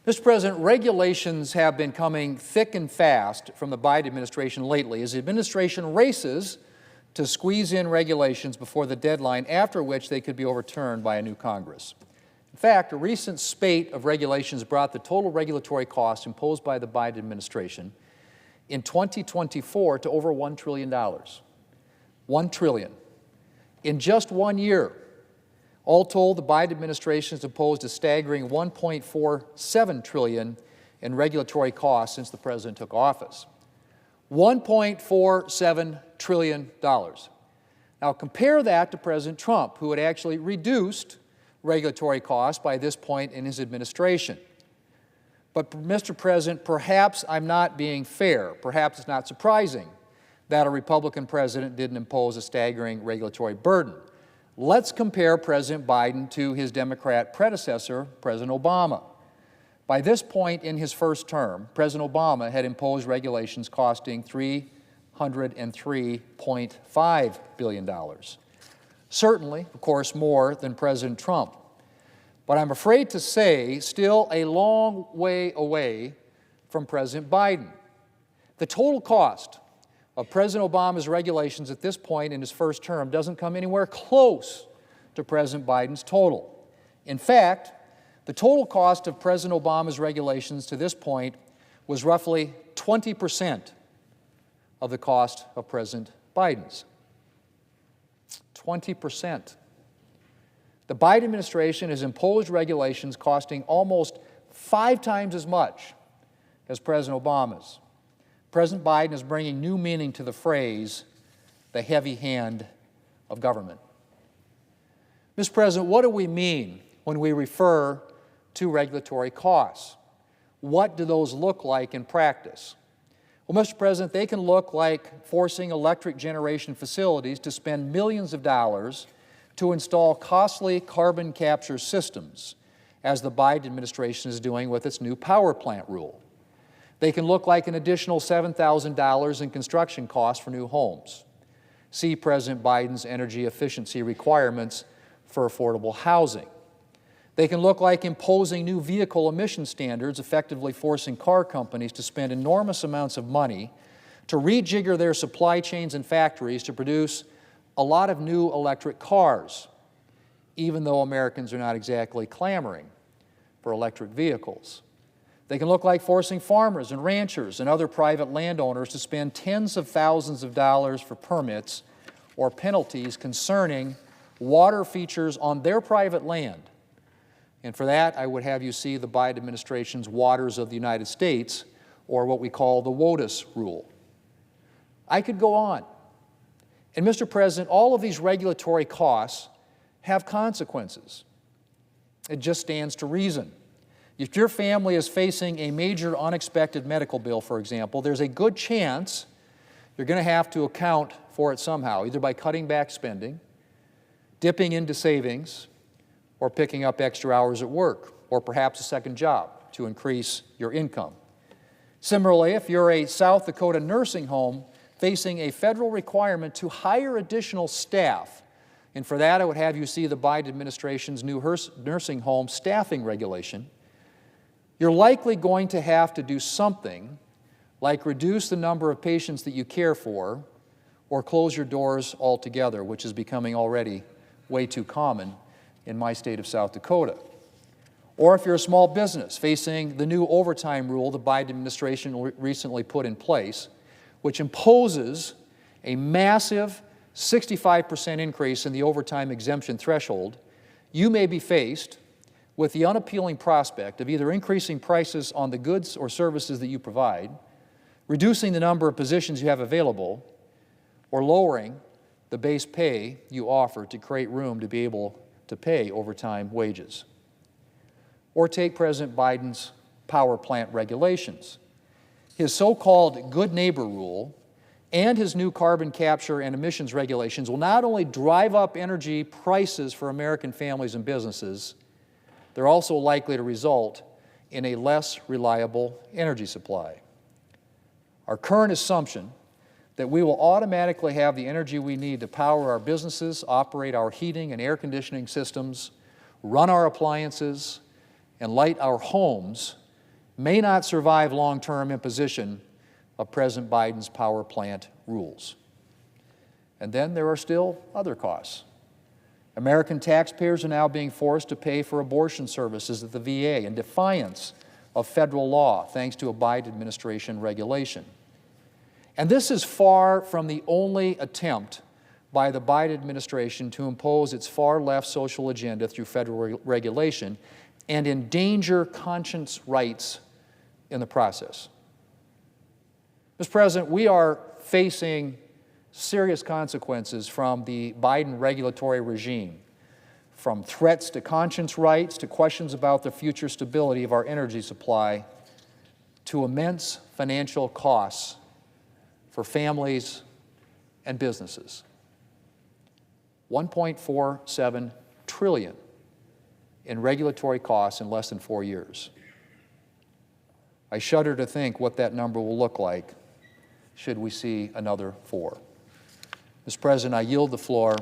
Mr. President, regulations have been coming thick and fast from the Biden administration lately as the administration races to squeeze in regulations before the deadline, after which they could be overturned by a new Congress. In fact, a recent spate of regulations brought the total regulatory costs imposed by the Biden administration in 2024 to over $1 trillion. $1 trillion. In just 1 year, all told, the Biden administration has imposed a staggering $1.47 trillion in regulatory costs since the president took office. $1.47 trillion. Now compare that to President Trump, who had actually reduced regulatory costs by this point in his administration. But, Mr. President, perhaps I'm not being fair. Perhaps it's not surprising that a Republican president didn't impose a staggering regulatory burden. Let's compare President Biden to his Democrat predecessor, President Obama. By this point in his first term, President Obama had imposed regulations costing $303.5 billion. Certainly, of course, more than President Trump. But I'm afraid to say, still a long way away from President Biden. The total cost of President Obama's regulations at this point in his first term doesn't come anywhere close to President Biden's total. In fact, the total cost of President Obama's regulations to this point was roughly 20% of the cost of President Biden's. 20%. The Biden administration has imposed regulations costing almost 5 times as much as President Obama's. President Biden is bringing new meaning to the phrase, the heavy hand of government. Mr. President, what do we mean when we refer to regulatory costs? What do those look like in practice? Well, Mr. President, they can look like forcing electric generation facilities to spend millions of dollars to install costly carbon capture systems, as the Biden administration is doing with its new power plant rule. They can look like an additional $7,000 in construction costs for new homes. See President Biden's energy efficiency requirements for affordable housing. They can look like imposing new vehicle emission standards, effectively forcing car companies to spend enormous amounts of money to rejigger their supply chains and factories to produce a lot of new electric cars, even though Americans are not exactly clamoring for electric vehicles. They can look like forcing farmers and ranchers and other private landowners to spend tens of thousands of dollars for permits or penalties concerning water features on their private land. And for that, I would have you see the Biden administration's Waters of the United States, or what we call the WOTUS rule. I could go on. And Mr. President, all of these regulatory costs have consequences. It just stands to reason. If your family is facing a major unexpected medical bill, for example, there's a good chance you're going to have to account for it somehow, either by cutting back spending, dipping into savings, or picking up extra hours at work, or perhaps a second job to increase your income. Similarly, if you're a South Dakota nursing home facing a federal requirement to hire additional staff, and for that I would have you see the Biden administration's new nursing home staffing regulation, you're likely going to have to do something like reduce the number of patients that you care for or close your doors altogether, which is becoming already way too common in my state of South Dakota. Or if you're a small business facing the new overtime rule the Biden administration recently put in place, which imposes a massive 65% increase in the overtime exemption threshold, you may be faced with the unappealing prospect of either increasing prices on the goods or services that you provide, reducing the number of positions you have available, or lowering the base pay you offer to create room to be able to pay overtime wages. Or take President Biden's power plant regulations. His so-called good neighbor rule and his new carbon capture and emissions regulations will not only drive up energy prices for American families and businesses, they're also likely to result in a less reliable energy supply. Our current assumption that we will automatically have the energy we need to power our businesses, operate our heating and air conditioning systems, run our appliances, and light our homes may not survive long-term imposition of President Biden's power plant rules. And then there are still other costs. American taxpayers are now being forced to pay for abortion services at the VA in defiance of federal law, thanks to a Biden administration regulation. And this is far from the only attempt by the Biden administration to impose its far-left social agenda through federal regulation and endanger conscience rights in the process. Mr. President, we are facing serious consequences from the Biden regulatory regime, from threats to conscience rights to questions about the future stability of our energy supply to immense financial costs for families and businesses. $1.47 trillion in regulatory costs in less than 4 years. I shudder to think what that number will look like should we see another 4. Mr. President, I yield the floor